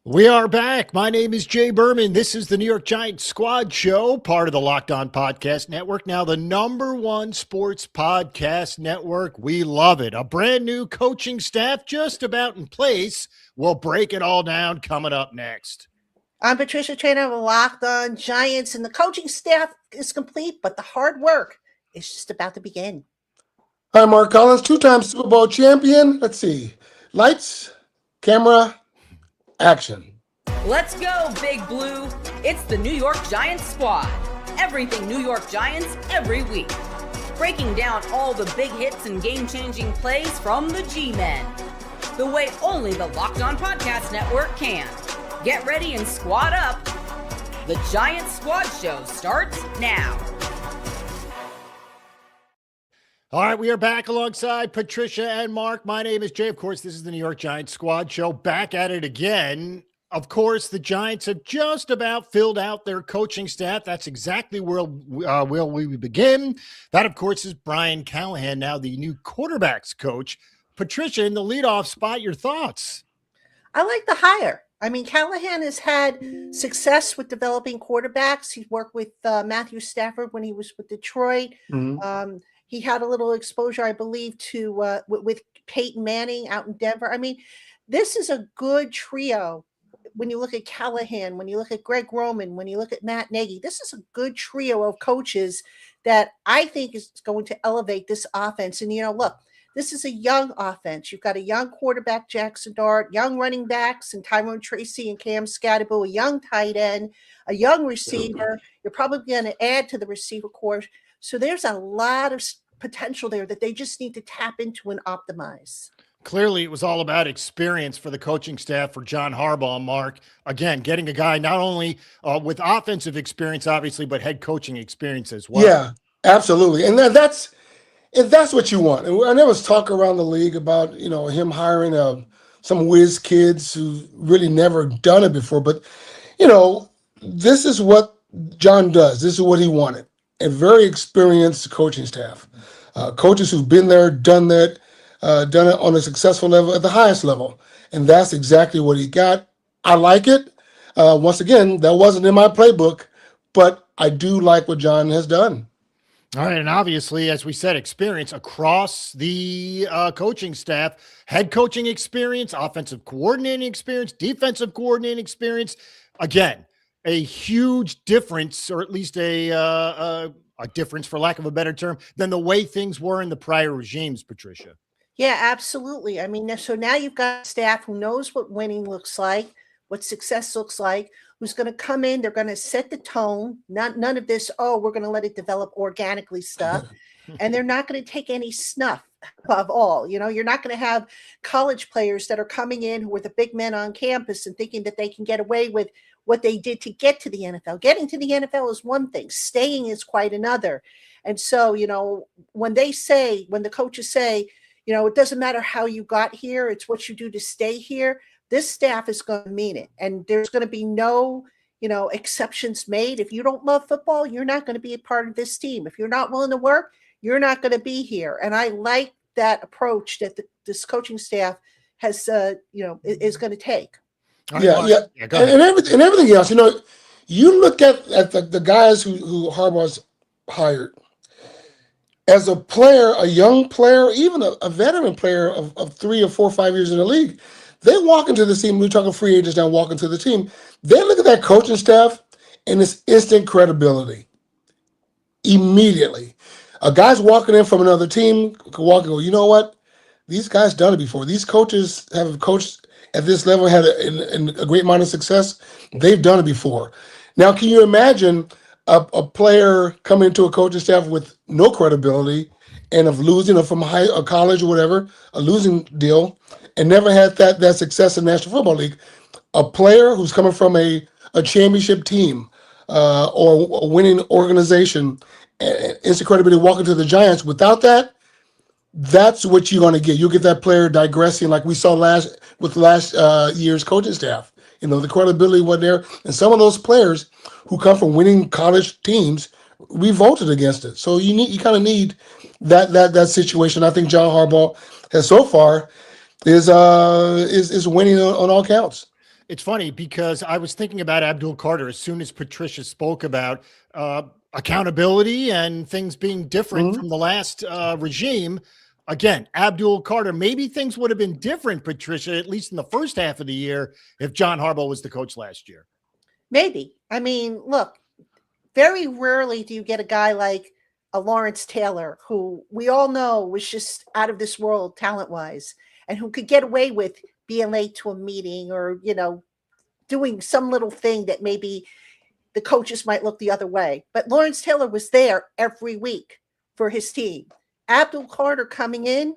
We are back. My name is Jay Berman. This is the New York Giants Squad Show, part of the Locked On Podcast Network. Now, the #1 sports podcast network. We love it. A brand new coaching staff just about in place. We'll break it all down coming up next. I'm Patricia Traina of Locked On Giants, and the coaching staff is complete, but the hard work is just about to begin. Hi, Mark Collins, two-time Super Bowl champion. Let's see. Lights, camera, action. Let's go, Big Blue. It's the New York Giants Squad. Everything New York Giants every week. Breaking down all the big hits and game-changing plays from the G-Men. The way only the Locked On Podcast Network can. Get ready and squad up. The Giants Squad Show starts now. All right, we are back alongside Patricia and Mark. My name is Jay. Of course, this is the New York Giants Squad Show. Back at it again. Of course, the Giants have just about filled out their coaching staff. That's exactly where we begin. That, of course, is Brian Callahan, now the new quarterbacks coach. Patricia, in the leadoff spot, your thoughts? I like the hire. I mean, Callahan has had success with developing quarterbacks. He worked with Matthew Stafford when he was with Detroit. Mm-hmm. He had a little exposure, I believe, to with Peyton Manning out in Denver. I mean, this is a good trio. When you look at Callahan, when you look at Greg Roman, when you look at Matt Nagy, this is a good trio of coaches that I think is going to elevate this offense. And, look, this is a young offense. You've got a young quarterback, Jackson Dart, young running backs, and Tyrone Tracy and Cam Scatterbo, a young tight end, a young receiver. You're probably going to add to the receiver corps. So there's a lot of potential there that they just need to tap into and optimize. Clearly, it was all about experience for the coaching staff for John Harbaugh, Mark. Again, getting a guy not only with offensive experience, obviously, but head coaching experience as well. Yeah, absolutely. And that's what you want. And there was talk around the league about, him hiring some whiz kids who really never done it before. But, this is what John does. This is what he wanted. A very experienced coaching staff. Coaches who've been there, done that, done it on a successful level at the highest level. And that's exactly what he got. I like it. Once again, that wasn't in my playbook, but I do like what John has done. All right, and obviously, as we said, experience across the coaching staff, head coaching experience, offensive coordinating experience, defensive coordinating experience. Again, a huge difference, or at least a difference, for lack of a better term, than the way things were in the prior regimes, Patricia. Yeah, absolutely. I mean, so now you've got staff who knows what winning looks like, what success looks like, who's going to come in, they're going to set the tone, none of this, we're going to let it develop organically stuff, and they're not going to take any snuff of all. You're not going to have college players that are coming in who are the big men on campus and thinking that they can get away with what they did to get to the NFL. Getting to the NFL is one thing. Staying is quite another. And so, when the coaches say, it doesn't matter how you got here, it's what you do to stay here, this staff is going to mean it. And there's going to be no, exceptions made. If you don't love football, you're not going to be a part of this team. If you're not willing to work, you're not going to be here. And I like that approach that this coaching staff has, is going to take. Yeah. And everything else, you look at the guys who Harbaugh's hired. As a player, a young player, even a veteran player of 3 or 4 or 5 years in the league, they walk into the team. We're talking free agents now, walk into the team. They look at that coaching staff and it's instant credibility. Immediately. A guy's walking in from another team, can walk and go, you know what? These guys done it before. These coaches have coached at this level, had a great amount of success. They've done it before. Now, can you imagine a player coming into a coaching staff with no credibility and of losing, or from college or whatever, a losing deal, and never had that success in the National Football League? A player who's coming from a championship team or a winning organization, instant credibility, walking to the Giants. Without that, that's what you're going to get. You'll get that player digressing like we saw last year's coaching staff. The credibility wasn't there. And some of those players who come from winning college teams revolted against it. So you kind of need that situation. I think John Harbaugh has so far is winning on all counts. It's funny because I was thinking about Abdul Carter as soon as Patricia spoke about accountability and things being different from the last regime. Again, Abdul Carter, maybe things would have been different, Patricia, at least in the first half of the year, if John Harbaugh was the coach last year. Maybe. I mean, look, very rarely do you get a guy like a Lawrence Taylor, who we all know was just out of this world talent-wise, and who could get away with being late to a meeting or, doing some little thing that maybe the coaches might look the other way. But Lawrence Taylor was there every week for his team. Abdul Carter coming in,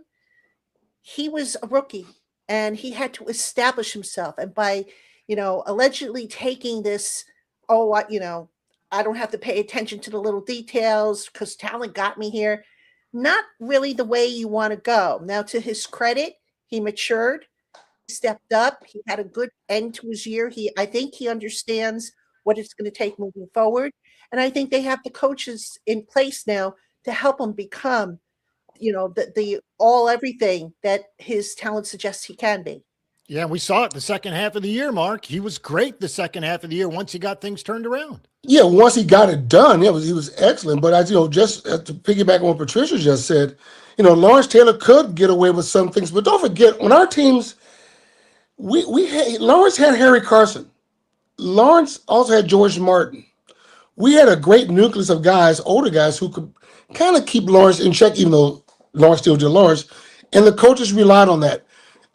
he was a rookie and he had to establish himself. And by, allegedly taking this, I don't have to pay attention to the little details because talent got me here. Not really the way you want to go. Now, to his credit, he matured, stepped up. He had a good end to his year. I think he understands what it's going to take moving forward. And I think they have the coaches in place now to help him become, the all everything that his talent suggests he can be. Yeah, we saw it the second half of the year, Mark. He was great the second half of the year once he got things turned around. Yeah, once he got it done, he was excellent. But just to piggyback on what Patricia just said, Lawrence Taylor could get away with some things. But don't forget, on our teams, Lawrence had Harry Carson. Lawrence also had George Martin. We had a great nucleus of guys, older guys, who could kind of keep Lawrence in check, even though Lawrence still did Lawrence. And the coaches relied on that.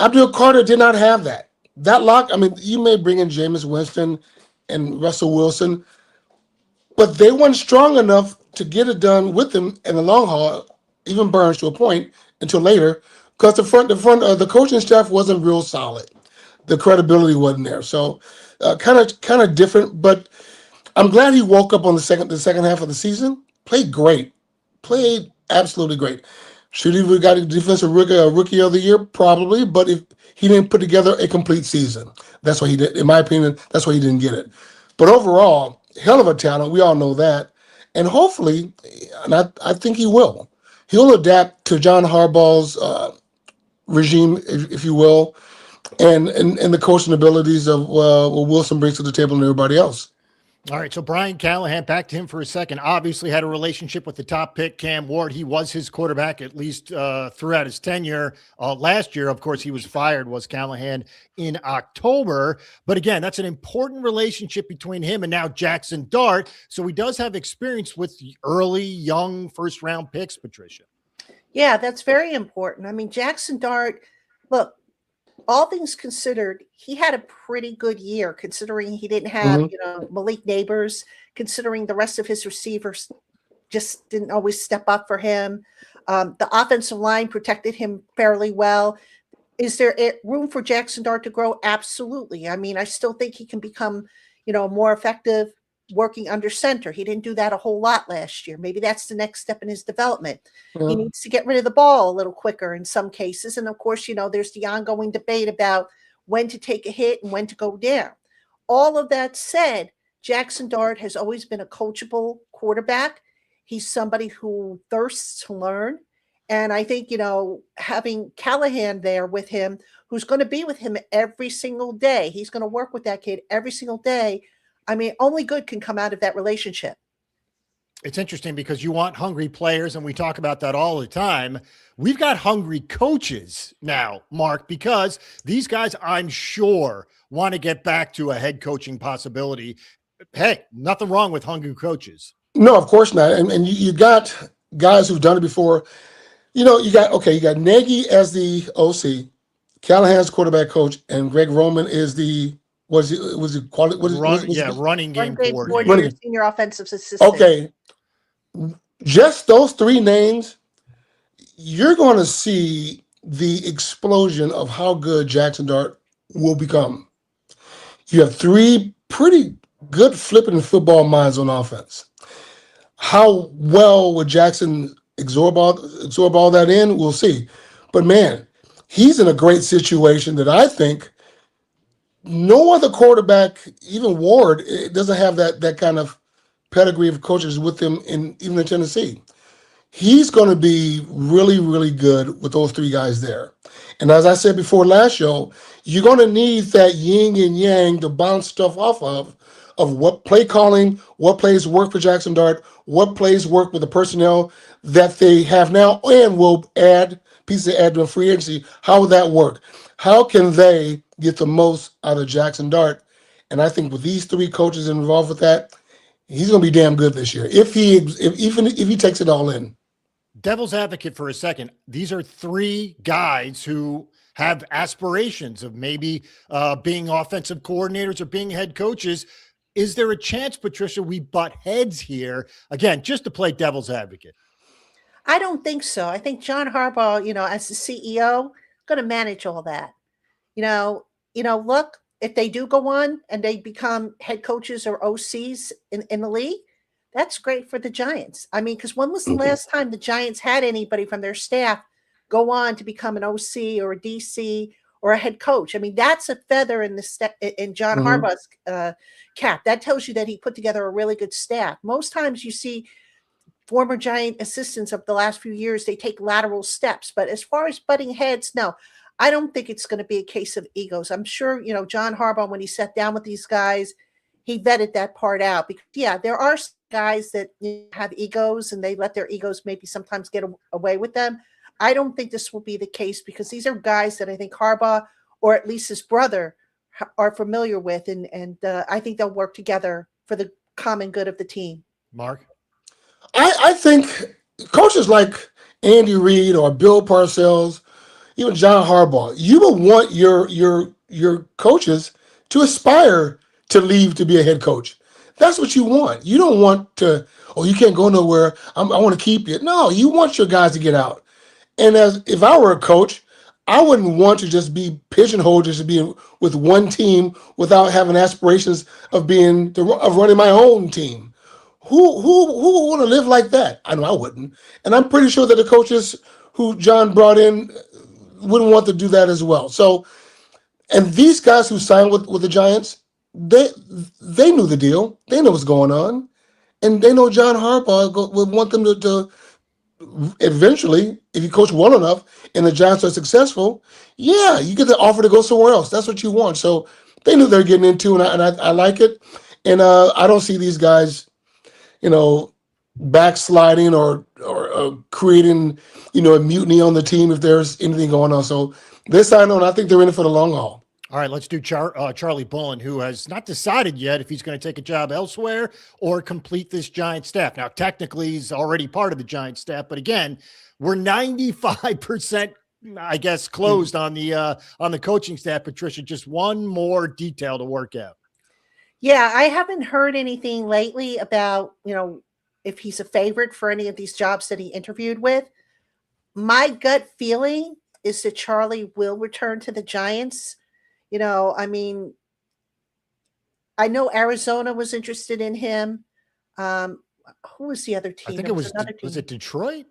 Abdul Carter did not have that. That lock, you may bring in Jameis Winston and Russell Wilson, but they weren't strong enough to get it done with them in the long haul, even Burns to a point until later, because the coaching staff wasn't real solid. The credibility wasn't there. So kind of different, but I'm glad he woke up on the second half of the season. Played great. Played absolutely great. Should he have got a defensive rookie of the year? Probably, but if he didn't put together a complete season, that's why he did. In my opinion, that's why he didn't get it. But overall, hell of a talent. We all know that, and hopefully, and I think he will. He'll adapt to John Harbaugh's regime, if you will, and the coaching abilities of what Wilson brings to the table and everybody else. All right, so Brian Callahan, back to him for a second, obviously had a relationship with the top pick, Cam Ward. He was his quarterback at least throughout his tenure. Last year, of course, he was fired, was Callahan, in October. But again, that's an important relationship between him and now Jackson Dart. So he does have experience with early, young, first-round picks, Patricia. Yeah, that's very important. Jackson Dart, look, all things considered, he had a pretty good year considering he didn't have, Malik Neighbors, considering the rest of his receivers just didn't always step up for him. The offensive line protected him fairly well. Is there room for Jackson Dart to grow? Absolutely. I still think he can become, more effective working under center. He didn't do that a whole lot last year. Maybe that's the next step in his development. Yeah. He needs to get rid of the ball a little quicker in some cases. And of course, there's the ongoing debate about when to take a hit and when to go down. All of that said, Jackson Dart has always been a coachable quarterback. He's somebody who thirsts to learn. And I think, having Callahan there with him, who's going to be with him every single day, he's going to work with that kid every single day. Only good can come out of that relationship. It's interesting because you want hungry players, and we talk about that all the time. We've got hungry coaches now, Mark, because these guys, I'm sure, want to get back to a head coaching possibility. Hey, nothing wrong with hungry coaches. No, of course not. And you got guys who've done it before. You got Nagy as the OC, Callahan's quarterback coach, and Greg Roman is the running game coordinator, senior offensive assistant. Okay, just those three names, you're going to see the explosion of how good Jackson Dart will become. You have three pretty good flipping football minds on offense. How well would Jackson absorb all that in? We'll see. But man, he's in a great situation that I think no other quarterback, even Ward, doesn't have that kind of pedigree of coaches with him even in Tennessee. He's going to be really, really good with those three guys there. And as I said before last show, you're going to need that yin and yang to bounce stuff off of what play calling, what plays work for Jackson Dart, what plays work with the personnel that they have now, and will add pieces to add to a free agency. How would that work? How can they get the most out of Jackson Dart? And I think with these three coaches involved with that, he's going to be damn good this year even if he takes it all in. Devil's advocate for a second. These are three guys who have aspirations of maybe being offensive coordinators or being head coaches. Is there a chance, Patricia, we butt heads here? Again, just to play devil's advocate. I don't think so. I think John Harbaugh, as the CEO, going to manage all that. Look, if they do go on and they become head coaches or OCs in the league, that's great for the Giants. I mean, because when was the last time the Giants had anybody from their staff go on to become an OC or a DC or a head coach? I mean, that's a feather in in John Harbaugh's cap. That tells you that he put together a really good staff. Most times you see former Giant assistants of the last few years, they take lateral steps. But as far as butting heads, no, I don't think it's going to be a case of egos. I'm sure, John Harbaugh, when he sat down with these guys, he vetted that part out. Because, yeah, there are guys that have egos and they let their egos maybe sometimes get away with them. I don't think this will be the case because these are guys that I think Harbaugh or at least his brother are familiar with. And I think they'll work together for the common good of the team. Mark? I think coaches like Andy Reid or Bill Parcells, even John Harbaugh, you will want your coaches to aspire to leave to be a head coach. That's what you want. You don't want to, you can't go nowhere. I want to keep you. No, you want your guys to get out. And if I were a coach, I wouldn't want to just be pigeonholed just to be with one team without having aspirations of running my own team. Who would want to live like that? I know I wouldn't. And I'm pretty sure that the coaches who John brought in wouldn't want to do that as well. So, and these guys who signed with the Giants, they knew the deal. They know what's going on. And they know John Harbaugh would want them to eventually, if you coach well enough and the Giants are successful, yeah, you get the offer to go somewhere else. That's what you want. So they knew they're getting into, and I like it. And I don't see these guys, backsliding or creating, a mutiny on the team if there's anything going on. So they signed on. I think they're in it for the long haul. All right, let's do Charlie Bullen, who has not decided yet if he's going to take a job elsewhere or complete this Giant staff. Now, technically, he's already part of the Giant staff, but again, we're 95%, I guess, closed on the coaching staff. Patricia, just one more detail to work out. Yeah, I haven't heard anything lately about, if he's a favorite for any of these jobs that he interviewed with. My gut feeling is that Charlie will return to the Giants. I mean, I know Arizona was interested in him. Who was the other team? I think it was another team. Was it Detroit?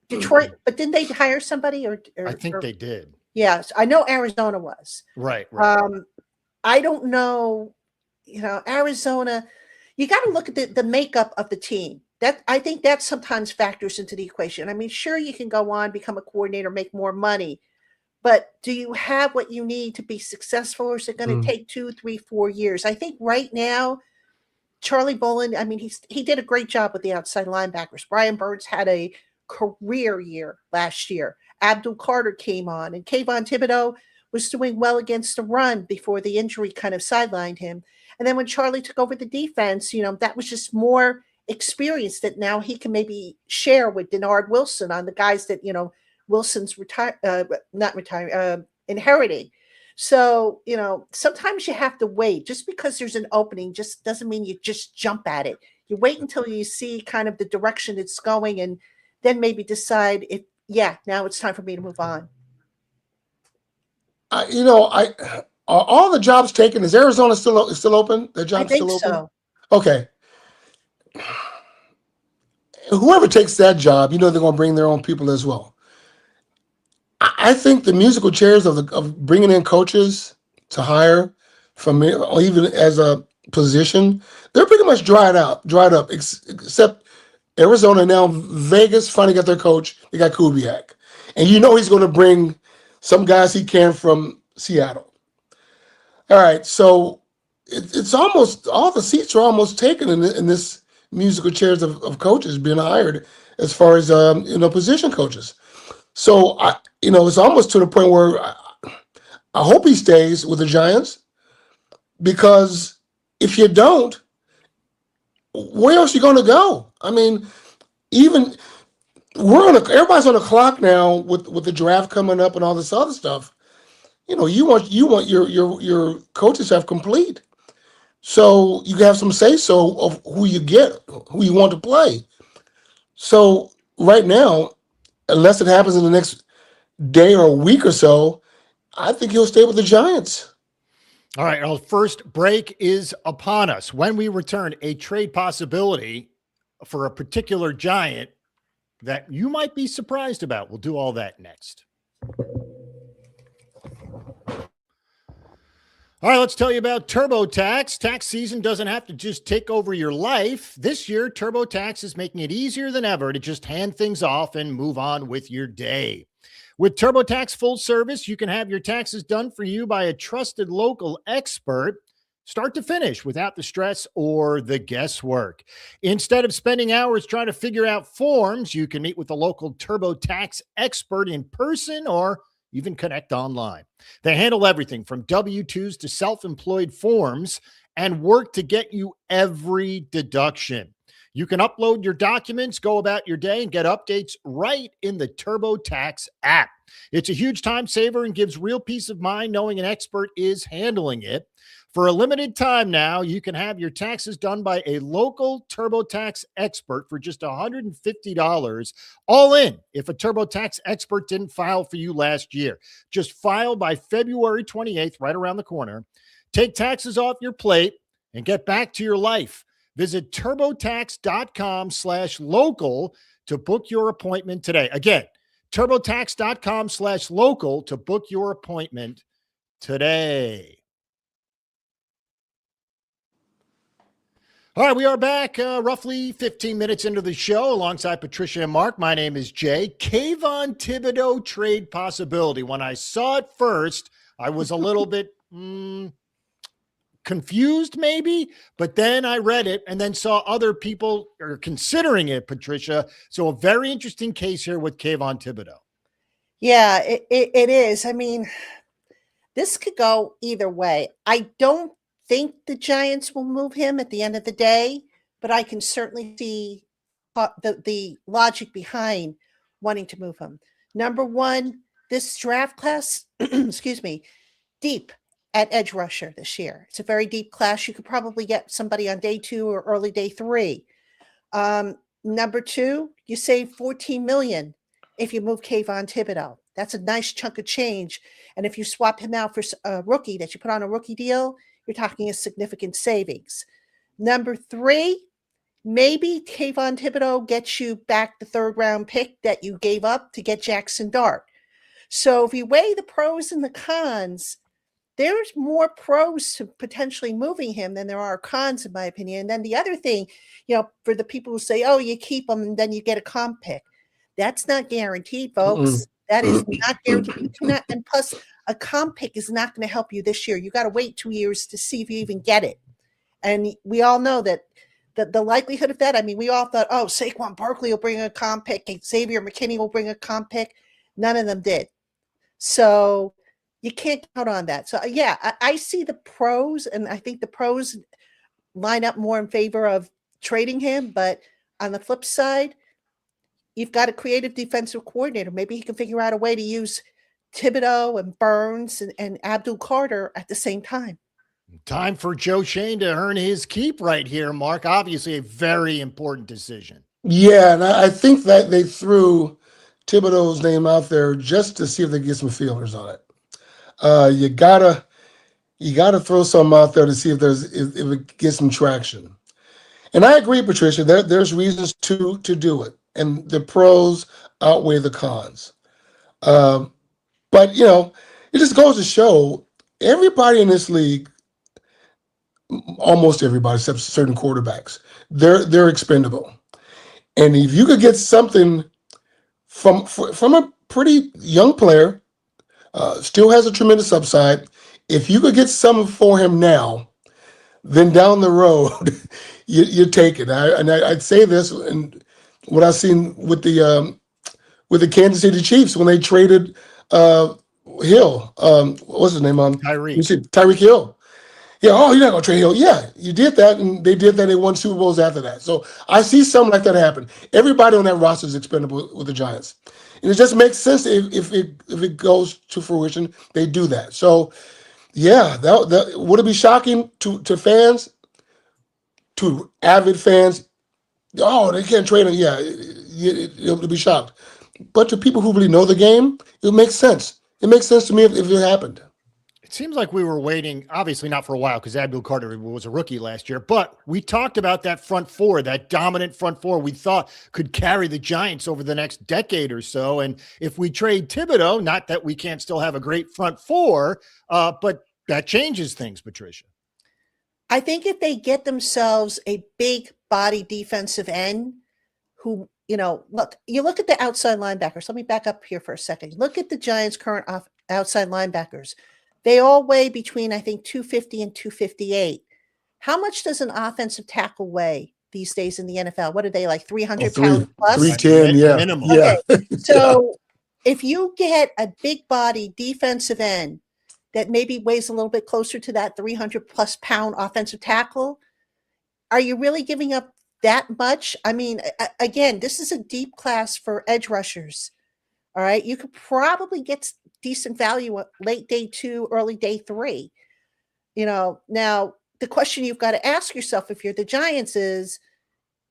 Detroit, but didn't they hire somebody? Or I think they did. Yes, I know Arizona was. Right. I don't know. Arizona. You got to look at the makeup of the team. That I think that sometimes factors into the equation. I mean, sure, you can go on, become a coordinator, make more money. But do you have what you need to be successful, or is it going to take 2, 3, 4 years? I think right now, Charlie Bullen, I mean, he did a great job with the outside linebackers. Brian Burns had a career year last year. Abdul Carter came on, and Kayvon Thibodeau was doing well against the run before the injury kind of sidelined him. And then when Charlie took over the defense, that was just more experience that now he can maybe share with Denard Wilson on the guys that, Wilson's inheriting. So, sometimes you have to wait. Just because there's an opening just doesn't mean you just jump at it. You wait until you see kind of the direction it's going and then maybe decide now it's time for me to move on. Are all the jobs taken? Is Arizona still open? The job's still open? So. Okay. Whoever takes that job, they're going to bring their own people as well. I think the musical chairs of bringing in coaches to hire from even as a position, they're pretty much dried up, except Arizona now, Vegas finally got their coach. They got Kubiak. And you know he's going to bring some guys he can from Seattle. All right, so it's almost, all the seats are almost taken in this musical chairs of coaches being hired as far as, position coaches. So, it's almost to the point where I hope he stays with the Giants, because if you don't, where else are you going to go? I mean, even everybody's on the clock now with the draft coming up and all this other stuff. You want your coaching staff complete, so you can have some say so of who you get, who you want to play. So right now, unless it happens in the next day or a week or so, I think he'll stay with the Giants. All right, our first break is upon us. When we return, a trade possibility for a particular Giant that you might be surprised about. We'll do all that next. All right, let's tell you about TurboTax. Tax season doesn't have to just take over your life. This year, TurboTax is making it easier than ever to just hand things off and move on with your day. With TurboTax full service, you can have your taxes done for you by a trusted local expert, start to finish, without the stress or the guesswork. Instead of spending hours trying to figure out forms, you can meet with a local TurboTax expert in person or even connect online. They handle everything from W-2s to self-employed forms and work to get you every deduction. You can upload your documents, go about your day, and get updates right in the TurboTax app. It's a huge time saver and gives real peace of mind knowing an expert is handling it. For a limited time now, you can have your taxes done by a local TurboTax expert for just $150 all in if a TurboTax expert didn't file for you last year. Just file by February 28th, right around the corner. Take taxes off your plate and get back to your life. Visit TurboTax.com/local to book your appointment today. Again, TurboTax.com/local to book your appointment today. All right, we are back roughly 15 minutes into the show alongside Patricia and Mark. My name is Jay. Kayvon Thibodeau trade possibility. When I saw it first, I was a little bit confused maybe, but then I read it and then saw other people are considering it, Patricia. So a very interesting case here with Kayvon Thibodeau. Yeah, it is. I mean, this could go either way. I don't think the Giants will move him at the end of the day, but I can certainly see the logic behind wanting to move him. Number one, this draft class, excuse me, deep at edge rusher this year. It's a very deep class. You could probably get somebody on day 2 or early day 3. Number two, you save $14 million if you move Kayvon Thibodeau. That's a nice chunk of change. And if you swap him out for a rookie that you put on a rookie deal, you're talking a significant savings. Number 3, maybe Kayvon Thibodeau gets you back the 3rd round pick that you gave up to get Jackson Dart. So if you weigh the pros and the cons, there's more pros to potentially moving him than there are cons, in my opinion. And then the other thing, for the people who say, oh, you keep him and then you get a comp pick. That's not guaranteed, folks. Mm-mm. That is not guaranteed. And plus, a comp pick is not going to help you this year. You got to wait 2 years to see if you even get it. And we all know that the likelihood of that, I mean, we all thought, oh, Saquon Barkley will bring a comp pick, and Xavier McKinney will bring a comp pick. None of them did. So you can't count on that. So, yeah, I see the pros, and I think the pros line up more in favor of trading him. But on the flip side, you've got a creative defensive coordinator. Maybe he can figure out a way to use Thibodeau and Burns and Abdul Carter at the same time. Time for Joe Schoen to earn his keep right here, Mark. Obviously a very important decision. Yeah, and I think that they threw Thibodeau's name out there just to see if they get some feelers on it. You gotta throw something out there to see if it gets some traction. And I agree, Patricia, there's reasons to do it, and the pros outweigh the cons. But it just goes to show everybody in this league, almost everybody except certain quarterbacks, they're expendable. And if you could get something from a pretty young player, still has a tremendous upside. If you could get something for him now, then down the road, you take it. I'd say this, and what I've seen with the Kansas City Chiefs when they traded Hill. What's his name? You see Tyreek Hill. Yeah, oh, you're not gonna trade Hill. Yeah, you did that, and they did that. They won Super Bowls after that. So I see something like that happen. Everybody on that roster is expendable with the Giants, and it just makes sense if it goes to fruition. They do that. So yeah, that would it be shocking to fans, to avid fans? Oh, they can't trade him. Yeah, it'll be shocked. But to people who really know the game, it makes sense. It makes sense to me if it happened. It seems like we were waiting, obviously not for a while because Abdul Carter was a rookie last year, but we talked about that front four, that dominant front four we thought could carry the Giants over the next decade or so. And if we trade Thibodeau, not that we can't still have a great front four, but that changes things, Patricia. I think if they get themselves a big body defensive end who, you look at the outside linebackers. Let me back up here for a second. Look at the Giants' current outside linebackers. They all weigh between, I think, 250 and 258. How much does an offensive tackle weigh these days in the NFL? What are they, like 300 pounds plus? 310, yeah. Minimum. Okay. So if you get a big body defensive end that maybe weighs a little bit closer to that 300 plus pound offensive tackle, are you really giving up that much? I mean, again, this is a deep class for edge rushers. All right. You could probably get decent value at late day 2, early day 3. Now the question you've got to ask yourself if you're the Giants is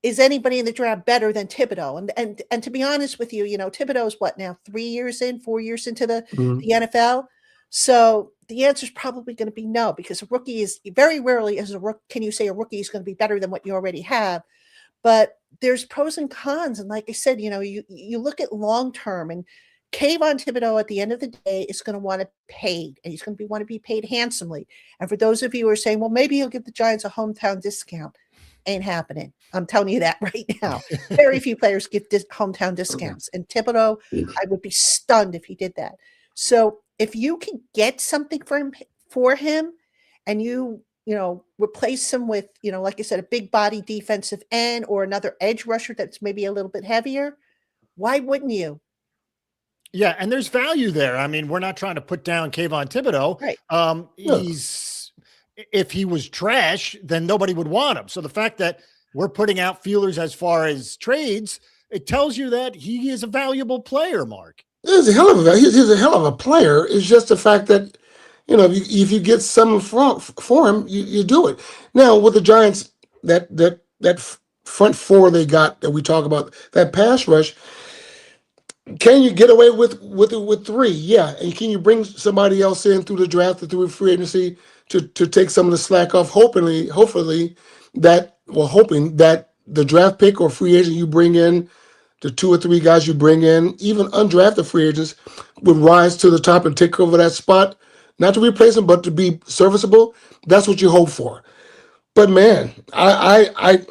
anybody in the draft better than Thibodeau? And to be honest with you, Thibodeau is what now, 4 years into the NFL. So the answer is probably going to be no, because a rookie is very rarely can you say a rookie is going to be better than what you already have. But there's pros and cons. And like I said, you look at long-term, and Kayvon Thibodeau at the end of the day is going to want to be paid, and he's going to want to be paid handsomely. And for those of you who are saying, well, maybe he'll give the Giants a hometown discount, ain't happening. I'm telling you that right now. Very few players give hometown discounts. And Thibodeau, I would be stunned if he did that. So if you can get something for him and you replace him with, like I said, a big body defensive end or another edge rusher that's maybe a little bit heavier, why wouldn't you? Yeah, and there's value there. I mean, we're not trying to put down Kayvon Thibodeau. Right. If he was trash, then nobody would want him. So the fact that we're putting out feelers as far as trades, it tells you that he is a valuable player, Mark. He's a hell of a player. It's just the fact that, if you get some for him, you do it. Now with the Giants, that front four they got that we talk about, that pass rush, can you get away with 3? Yeah. And can you bring somebody else in through the draft or through free agency to take some of the slack off? Hoping that the draft pick or free agent you bring in, the 2 or 3 guys you bring in, even undrafted free agents, would rise to the top and take over that spot, not to replace them, but to be serviceable. That's what you hope for. But man, I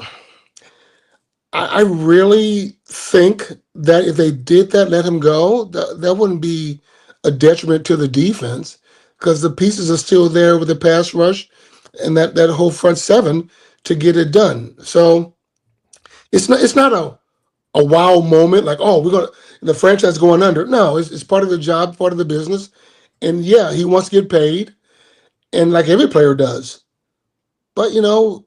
really think that if they did that, let him go, that wouldn't be a detriment to the defense, because the pieces are still there with the pass rush and that whole front 7 to get it done. So it's not a wow moment like, oh, the franchise is going under. No, it's part of the job, part of the business. And yeah, he wants to get paid, and like every player does. But there's no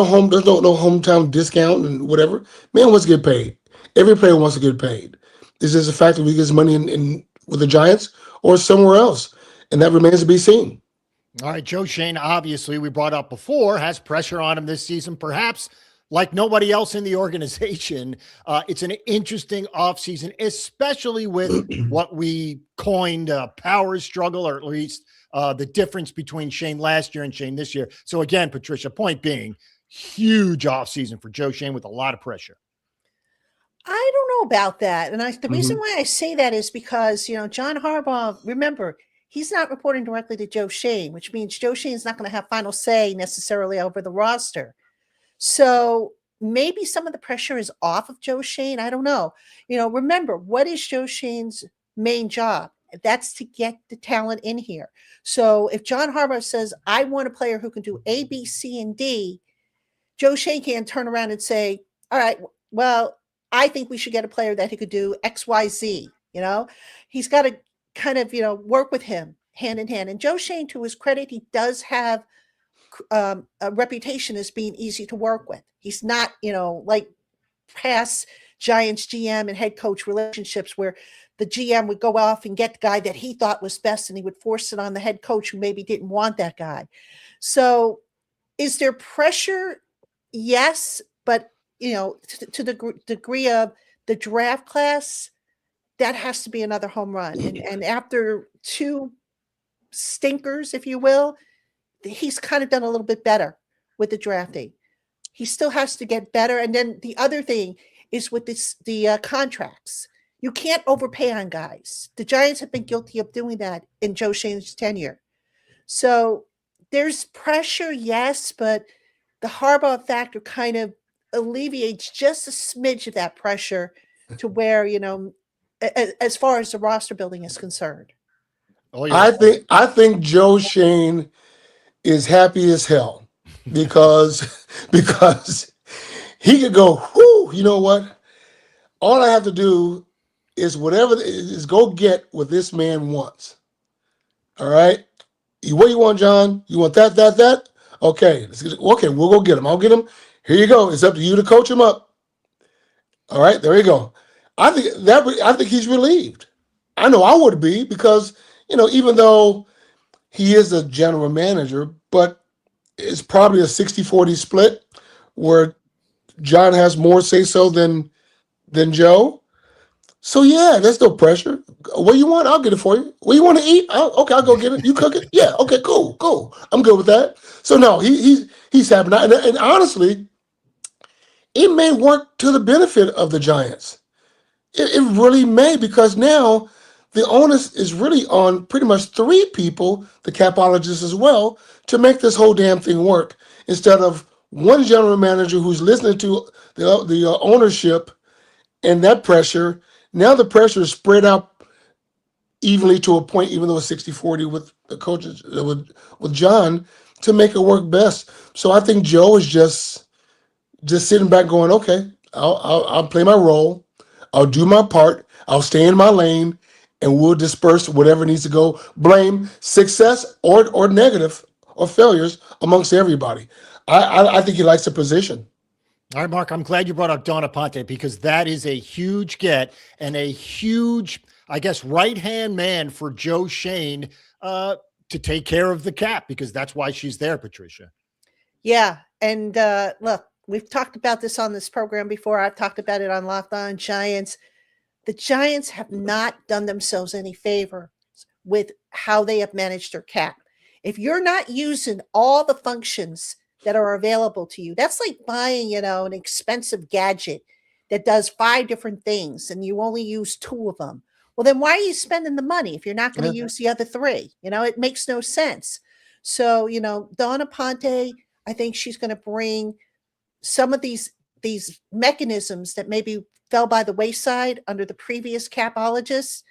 hometown discount and whatever. Man wants to get paid. Every player wants to get paid. Is this a fact that we get money in with the Giants or somewhere else? And that remains to be seen. All right, Joe Schoen, obviously we brought up before, has pressure on him this season, perhaps like nobody else in the organization. It's an interesting offseason, especially with what we coined a power struggle, or at least the difference between Schoen last year and Schoen this year. So again, Patricia, point being, huge offseason for Joe Schoen with a lot of pressure. I don't know about that. And the reason why I say that is because, John Harbaugh, remember, he's not reporting directly to Joe Schoen, which means Joe Schoen's not going to have final say necessarily over the roster. So maybe some of the pressure is off of Joe Schoen. I don't know. Remember, what is Joe Schoen's main job? That's to get the talent in here. So if John Harbaugh says, I want a player who can do A, B, C, and D, Joe Schoen can't turn around and say, all right, well, I think we should get a player that he could do X, Y, Z. He's got to kind of, work with him hand in hand. And Joe Schoen, to his credit, he does have a reputation as being easy to work with. He's not, like past Giants GM and head coach relationships where the GM would go off and get the guy that he thought was best, and he would force it on the head coach who maybe didn't want that guy. So is there pressure? Yes, but, to the degree of the draft class, that has to be another home run. And after 2 stinkers, if you will, he's kind of done a little bit better with the drafting. He still has to get better. And then the other thing is with the contracts. You can't overpay on guys. The Giants have been guilty of doing that in Joe Schoen's tenure. So there's pressure, yes, but the Harbaugh factor kind of alleviates just a smidge of that pressure to where, as far as the roster building is concerned. I think Joe Schoen is happy as hell because he could go, whoo, you know what? All I have to do is go get what this man wants. All right? What do you want, John? You want that? Okay. Okay, we'll go get him. I'll get him. Here you go. It's up to you to coach him up. All right, there you go. I think he's relieved. I know I would be because, even though he is a general manager, but it's probably a 60-40 split where John has more say-so than Joe. So, yeah, there's no pressure. What do you want? I'll get it for you. What do you want to eat? Okay, I'll go get it. You cook it? Yeah, okay, cool. I'm good with that. So, no, he's happy. And honestly, it may work to the benefit of the Giants. It really may, because now the onus is really on pretty much 3 people, the capologists as well, to make this whole damn thing work, instead of one general manager who's listening to the ownership and that pressure. Now the pressure is spread out evenly to a point, even though it's 60-40 with the coaches, with John, to make it work best. So I think Joe is just sitting back going, okay, I'll play my role. I'll do my part. I'll stay in my lane, and we'll disperse whatever needs to go. Blame success or negative or failures amongst everybody. I think he likes the position. All right, Mark, I'm glad you brought up Donna Ponte, because that is a huge get and a huge, I guess, right-hand man for Joe Schoen to take care of the cap, because that's why she's there, Patricia. Yeah, and look, we've talked about this on this program before. I've talked about it on Locked On Giants. The Giants have not done themselves any favor with how they have managed their cap. If you're not using all the functions that are available to you, that's like buying, an expensive gadget that does 5 different things and you only use 2 of them. Well, then why are you spending the money if you're not going to use the other 3? It makes no sense. So, Donna Ponte, I think she's going to bring some of these mechanisms that maybe fell by the wayside under the previous capologists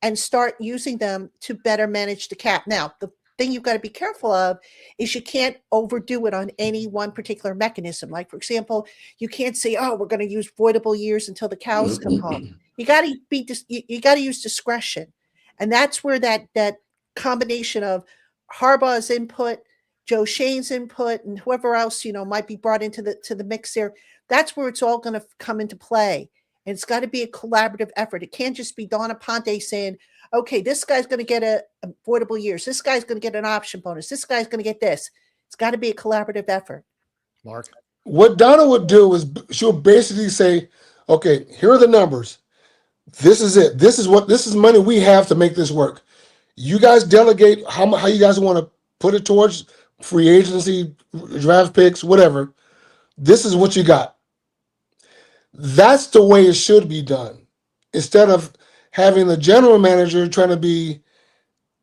and start using them to better manage the cap. Now, the thing you've got to be careful of is you can't overdo it on any one particular mechanism. Like, for example, you can't say, oh, we're going to use voidable years until the cows come home. You got to use discretion. And that's where that combination of Harbaugh's input, Joe Schoen's input, and whoever else, might be brought into the mix there. That's where it's all going to come into play. And it's got to be a collaborative effort. It can't just be Donna Ponte saying, okay, this guy's going to get a avoidable years. This guy's going to get an option bonus. This guy's going to get this. It's got to be a collaborative effort. Mark? What Donna would do is she'll basically say, okay, here are the numbers. This is it. This is money we have to make this work. You guys delegate how you guys want to put it towards free agency, draft picks, whatever. This is what you got. That's the way it should be done. Instead of having the general manager trying to be,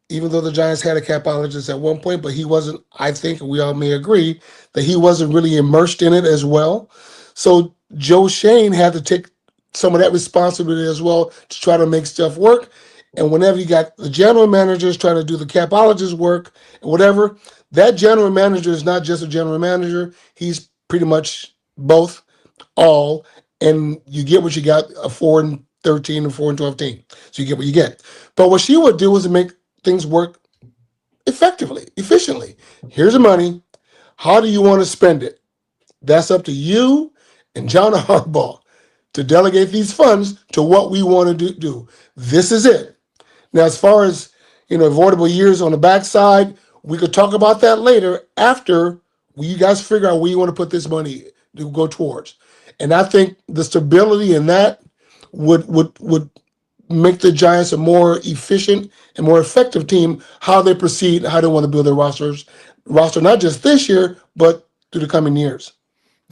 even though the Giants had a capologist at one point, but he wasn't, I think we all may agree, that he wasn't really immersed in it as well. So Joe Shane had to take some of that responsibility as well to try to make stuff work. And whenever you got the general managers trying to do the capologist work and whatever, that general manager is not just a general manager. He's pretty much both, all, and you get what you got, a 4-13 and 4-12 team. So you get what you get. But what she would do is to make things work effectively, efficiently. Here's the money. How do you want to spend it? That's up to you and John Harbaugh to delegate these funds to what we want to do. This is it. Now, as far as avoidable years on the backside, we could talk about that later after you guys figure out where you want to put this money to go towards. And I think the stability in that would make the Giants a more efficient and more effective team, how they proceed, how they want to build their roster, not just this year, but through the coming years.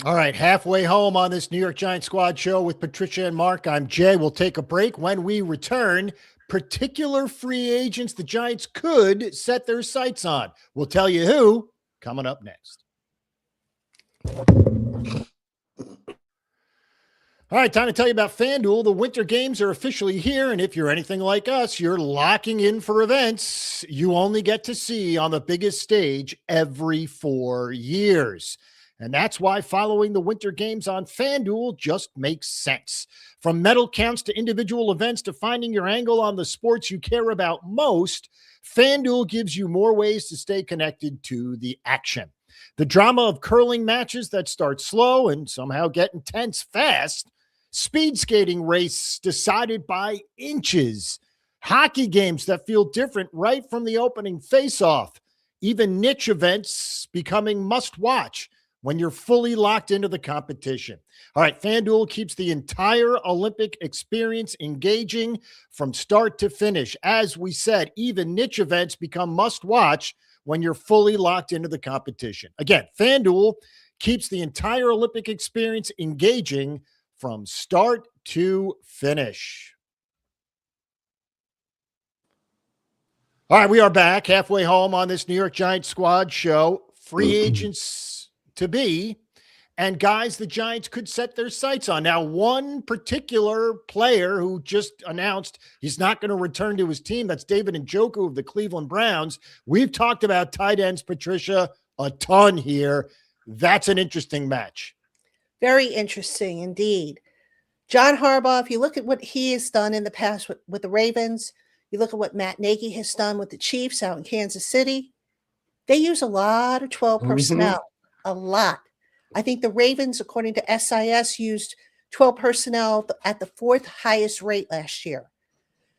All right, halfway home on this New York Giants Squad show with Patricia and Mark. I'm Jay. We'll take a break. When we return, particular free agents the Giants could set their sights on. We'll tell you who coming up next. All right, time to tell you about FanDuel. The winter games are officially here, and if you're anything like us, you're locking in for events you only get to see on the biggest stage every 4 years. And that's why following the winter games on FanDuel just makes sense. From medal counts to individual events to finding your angle on the sports you care about most, FanDuel gives you more ways to stay connected to the action. The drama of curling matches that start slow and somehow get intense fast, speed skating race decided by inches, hockey games that feel different right from the opening face-off, even niche events becoming must-watch when you're fully locked into the competition. All right, FanDuel keeps the entire Olympic experience engaging from start to finish. As we said, even niche events become must-watch when you're fully locked into the competition. Again, FanDuel keeps the entire Olympic experience engaging from start to finish. All right, we are back halfway home on this New York Giants Squad show. Free agents to be, and guys the Giants could set their sights on. Now, one particular player who just announced he's not going to return to his team, that's David Njoku of the Cleveland Browns. We've talked about tight ends, Patricia, a ton here. That's an interesting match. Very interesting indeed. John Harbaugh, if you look at what he has done in the past with the Ravens, you look at what Matt Nagy has done with the Chiefs out in Kansas City, they use a lot of 12 personnel. A lot. I think the Ravens, according to SIS, used 12 personnel at the 4th highest rate last year.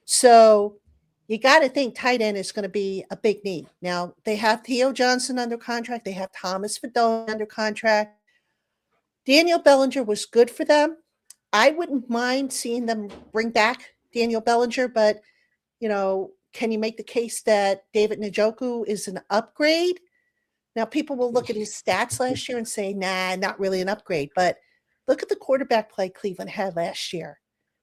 So you got to think tight end is going to be a big need. Now, they have Theo Johnson under contract. They have Thomas Fedone under contract. Daniel Bellinger was good for them. I wouldn't mind seeing them bring back Daniel Bellinger, but, can you make the case that David Njoku is an upgrade? Now, people will look at his stats last year and say, nah, not really an upgrade. But look at the quarterback play Cleveland had last year.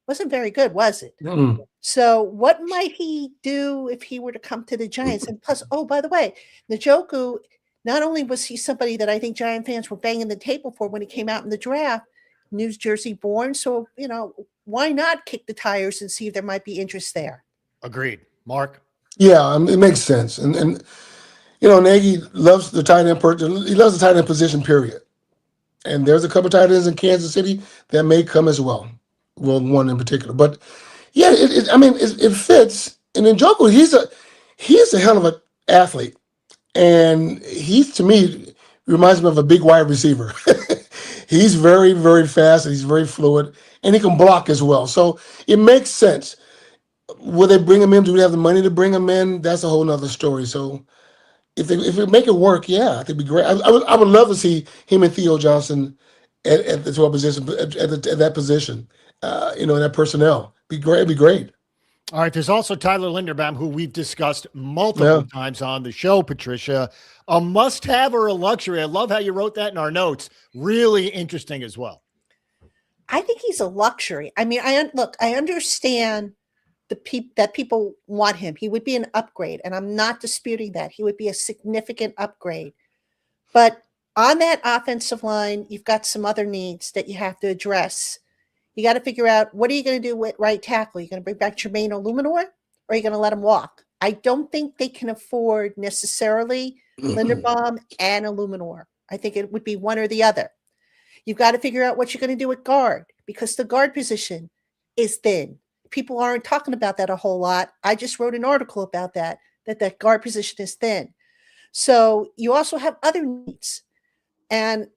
Wasn't very good, was it? Mm-hmm. So what might he do if he were to come to the Giants? And plus, oh, by the way, Njoku, not only was he somebody that I think Giant fans were banging the table for when he came out in the draft, New Jersey born. So, why not kick the tires and see if there might be interest there? Agreed. Mark? Yeah, it makes sense. And Nagy loves the tight end. He loves the tight end position, period. And there's a couple tight ends in Kansas City that may come as well. Well, one in particular. But yeah, it fits. And Njoku, he's a hell of an athlete. And to me, reminds me of a big wide receiver. He's very, very fast, and he's very fluid, and he can block as well. So it makes sense. Will they bring him in? Do they have the money to bring him in? That's a whole nother story. So if they make it work, yeah, I think it'd be great. I would love to see him and Theo Johnson at the 12 position, at that position, in that personnel. It'd be great. All right, there's also Tyler Linderbaum, who we've discussed multiple times on the show, Patricia. A must-have or a luxury? I love how you wrote that in our notes. Really interesting as well. I think he's a luxury. I mean, I understand that people want him. He would be an upgrade, and I'm not disputing that. He would be a significant upgrade. But On that offensive line, you've got some other needs that you have to address. You got to figure out, what are you going to do with right tackle? You're going to bring back Germain Ifedi, or are you going to let him walk? I don't think they can afford necessarily Linderbaum and Illuminor. I think it would be one or the other. You've got to figure out what you're going to do with guard, because the guard position is thin. People aren't talking about that a whole lot. I just wrote an article about that guard position is thin. So you also have other needs. And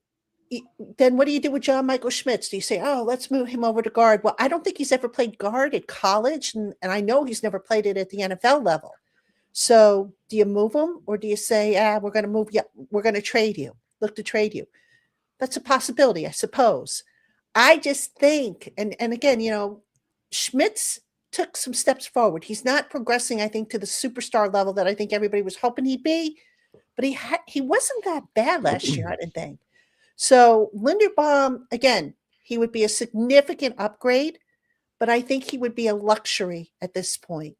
then what do you do with John Michael Schmitz? Do you say, oh, let's move him over to guard? Well, I don't think he's ever played guard at college, and I know he's never played it at the NFL level. So do you move him, or do you say, we're going to move you, we're going to trade you, look to trade you? That's a possibility, I suppose. I just think, and again, Schmitz took some steps forward. He's not progressing, I think, to the superstar level that I think everybody was hoping he'd be, but he wasn't that bad last year, I didn't think. So Linderbaum, again, he would be a significant upgrade, but I think he would be a luxury at this point.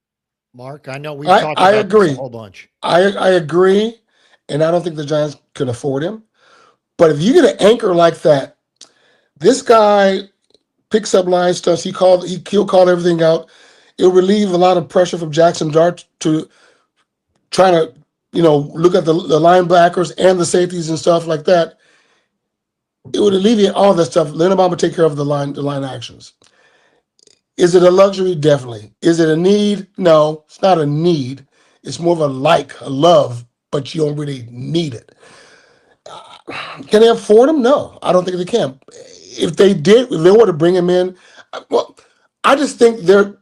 Mark, I know we've talked about agree. This a whole bunch. I agree, and I don't think the Giants can afford him. But if you get an anchor like that, this guy picks up line stuff. He'll call everything out. It'll relieve a lot of pressure from Jackson Dart to trying to, look at the linebackers and the safeties and stuff like that. It would alleviate all that stuff. Linderbaum would take care of the line actions. Is it a luxury? Definitely. Is it a need? No, it's not a need. It's more of a love, but you don't really need it. Can they afford him? No, I don't think they can. If they were to bring him in, well, I just think the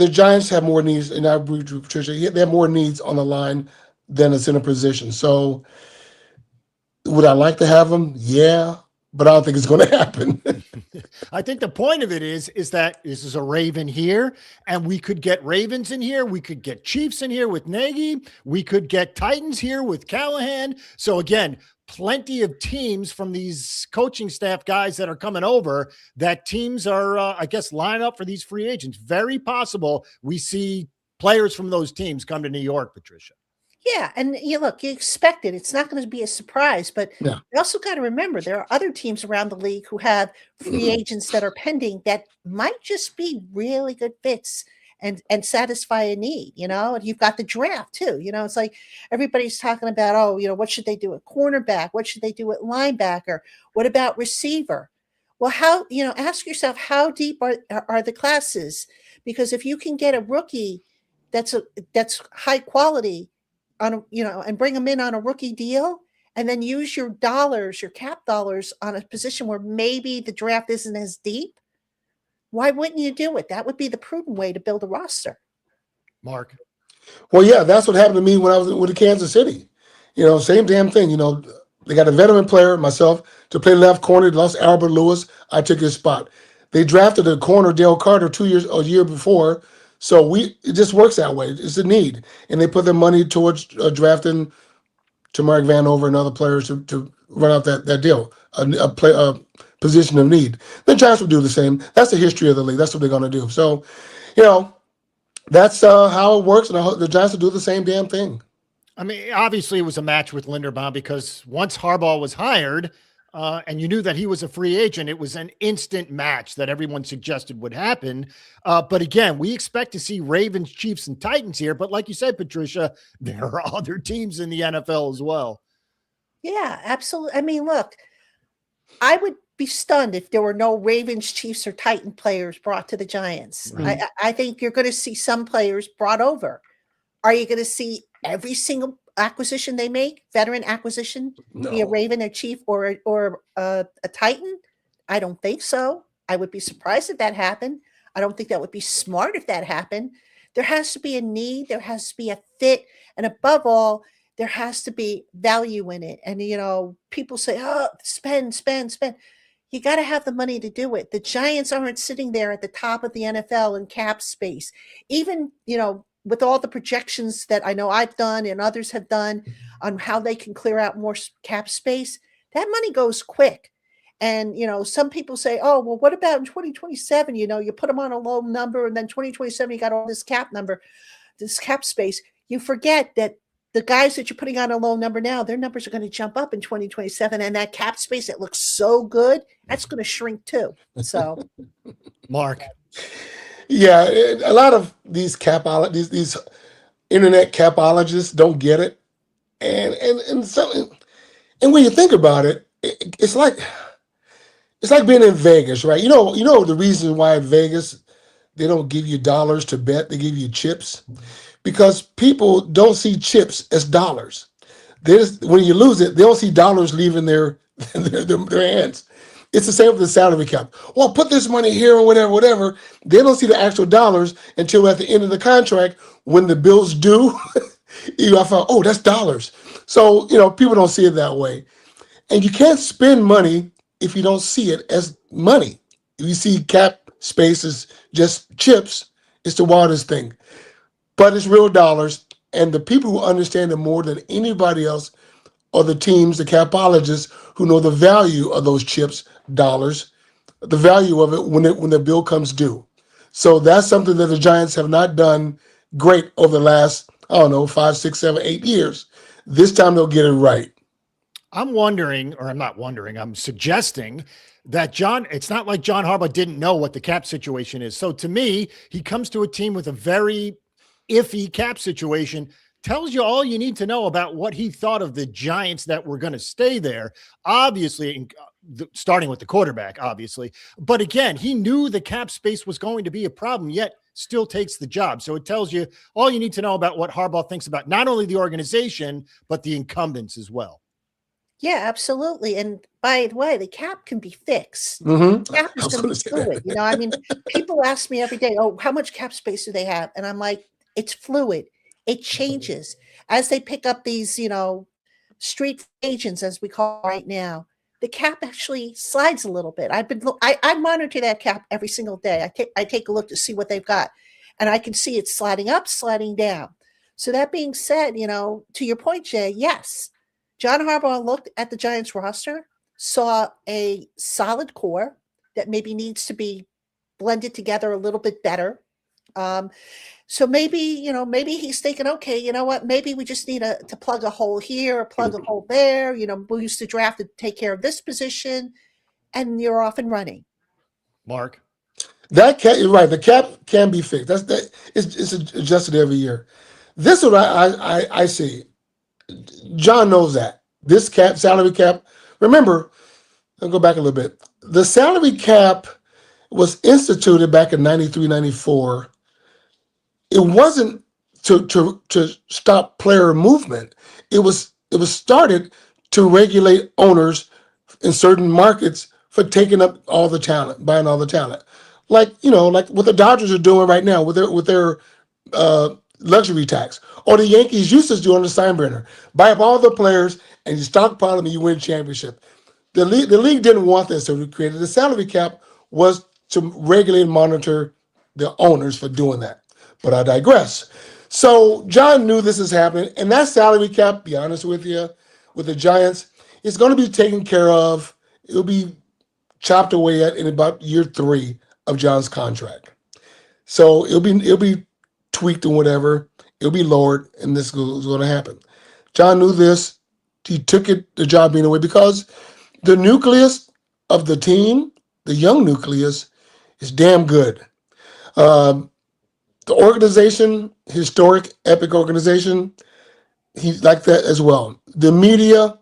Giants have more needs, and I agree with Patricia. They have more needs on the line than a center position. So, would I like to have him? Yeah, but I don't think it's going to happen. I think the point of it is that this is a Raven here, and we could get Ravens in here. We could get Chiefs in here with Nagy. We could get Titans here with Callahan. So again, plenty of teams from these coaching staff guys that are coming over, that teams are, I guess, line up for these free agents. Very possible we see players from those teams come to New York, Patricia. Yeah, and you expect it. It's not going to be a surprise, but you also got to remember there are other teams around the league who have free agents that are pending that might just be really good fits and satisfy a need, and you've got the draft too. It's like everybody's talking about, what should they do at cornerback? What should they do at linebacker? What about receiver? Well, ask yourself, how deep are the classes? Because if you can get a rookie that's high quality, and bring them in on a rookie deal, and then use your cap dollars on a position where maybe the draft isn't as deep, why wouldn't you do it? That would be the prudent way to build a roster. Mark. Well, yeah, that's what happened to me when I was with Kansas City. Same damn thing. They got a veteran player, myself, to play left corner. They lost Albert Lewis. I took his spot. They drafted a corner, Dale Carter, a year before. So it just works that way. It's a need. And they put their money towards drafting Tamarick Vanover and other players to run out that deal, a position of need. The Giants will do the same. That's the history of the league. That's what they're going to do. So, that's how it works. And I hope the Giants will do the same damn thing. I mean, obviously it was a match with Linderbaum, because once Harbaugh was hired, and you knew that he was a free agent, it was an instant match that everyone suggested would happen. But again, we expect to see Ravens, Chiefs, and Titans here. But like you said, Patricia, there are other teams in the NFL as well. Yeah, absolutely. I mean, look, I would be stunned if there were no Ravens, Chiefs, or Titan players brought to the Giants. Right. I think you're going to see some players brought over. Are you going to see every single acquisition they make, veteran acquisition, be a Raven, a Chief, or a Titan? I don't think so. I would be surprised if that happened. I don't think that would be smart if that happened. There has to be a need. There has to be a fit. And above all, there has to be value in it. And, people say, oh, spend. You got to have the money to do it. The Giants aren't sitting there at the top of the NFL in cap space. Even, with all the projections that I know I've done and others have done on how they can clear out more cap space, that money goes quick. And, some people say, oh, well, what about in 2027? You put them on a low number, and then 2027, you got all this cap space. You forget that the guys that you're putting on a low number now, their numbers are going to jump up in 2027. And that cap space that looks so good, that's going to shrink too. So, Mark. Yeah, a lot of these these internet capologists don't get it, and when you think about it, it's like being in Vegas, right? You know the reason why in Vegas they don't give you dollars to bet; they give you chips, because people don't see chips as dollars. When you lose it, they don't see dollars leaving their hands. It's the same with the salary cap. Well, put this money here or whatever. They don't see the actual dollars until at the end of the contract when the bills due. I thought, oh, that's dollars. So, people don't see it that way. And you can't spend money if you don't see it as money. If you see cap space as just chips, it's the wildest thing. But it's real dollars. And the people who understand it more than anybody else are the teams, the capologists, who know the value of those chips, dollars, the value of it when the bill comes due. So that's something that the Giants have not done great over the last, 5, 6, 7, 8 years. This time they'll get it right. I'm wondering, or I'm not wondering, I'm suggesting that it's not like John Harbaugh didn't know what the cap situation is. So to me, he comes to a team with a very iffy cap situation, tells you all you need to know about what he thought of the Giants that were going to stay there. Obviously, starting with the quarterback, obviously. But again, he knew the cap space was going to be a problem, yet still takes the job. So it tells you all you need to know about what Harbaugh thinks about not only the organization, but the incumbents as well. yeah, absolutely. And by the way, the cap can be fixed. Mm-hmm. Cap is going to be fluid. People ask me every day, oh, how much cap space do they have? And I'm like, it's fluid. It changes as they pick up these, street agents, as we call it right now. The cap actually slides a little bit. I monitor that cap every single day. I take a look to see what they've got, and I can see it sliding up, sliding down. So that being said, to your point, Jay, yes, John Harbaugh looked at the Giants roster, saw a solid core that maybe needs to be blended together a little bit better. So maybe he's thinking, okay, you know what? Maybe we just need to plug a hole here, or plug a hole there. We used to draft to take care of this position, and you're off and running. Mark, You're right. The cap can be fixed. It's adjusted every year. This is what I see. John knows that this salary cap. Remember, I'll go back a little bit. The salary cap was instituted back in 93, 94. It wasn't to stop player movement. It was started to regulate owners in certain markets for taking up all the talent, buying all the talent. Like what the Dodgers are doing right now with their luxury tax, or the Yankees used to do on the Steinbrenner. Buy up all the players and you stockpile them and you win championship. The league didn't want this, so we created the salary cap was to regulate and monitor the owners for doing that. But I digress. So John knew this is happening, and that salary cap, be honest with you, with the Giants, is going to be taken care of. It'll be chopped away at in about year 3 of John's contract. So it'll be tweaked and whatever. It'll be lowered, and this is going to happen. John knew this. He took the job being away because the nucleus of the team, the young nucleus, is damn good. The organization, historic, epic organization, he's like that as well. The media,